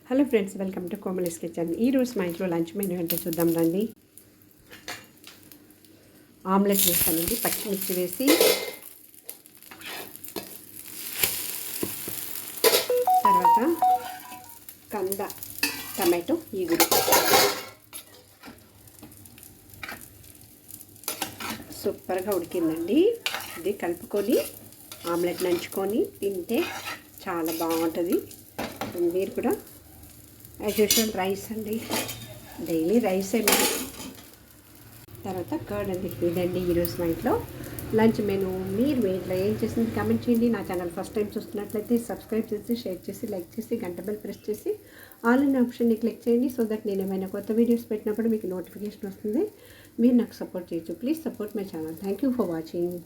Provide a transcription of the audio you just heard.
Hello friends, welcome to Komali's kitchen. ఈరోజు మా ఇంట్లో లంచ్ మెనూ ఏంటో చూద్దాం రండి. ఆమ్లెట్ వేస్తానండి, పచ్చిమిర్చి వేసి. తర్వాత కంద టమాటో ఈగురు సూపర్గా ఉడికిందండి. ఇది కలుపుకొని ఆమ్లెట్ నంచుకొని తింటే చాలా బాగుంటుంది. మీరు కూడా యాజ్ యూజువల్ రైస్ అండి, డైలీ రైసే మరి. తర్వాత కర్డ్ అండి. ఇదండి ఈరోజు మా ఇంట్లో లంచ్ మెనూ. మీరు మీ ఇంట్లో ఏం చేసింది కామెంట్ చేయండి. నా ఛానల్ ఫస్ట్ టైం చూస్తున్నట్లయితే సబ్స్క్రైబ్ చేసి, షేర్ చేసి, లైక్ చేసి, గంట బెల్ ప్రెస్ చేసి ఆల్ అనే ఆప్షన్ని క్లిక్ చేయండి. సో దట్ నేను ఏమైనా కొత్త వీడియోస్ పెట్టినప్పుడు మీకు నోటిఫికేషన్ వస్తుంది. మీరు నాకు సపోర్ట్ చేయొచ్చు. Please support my channel. Thank you for watching.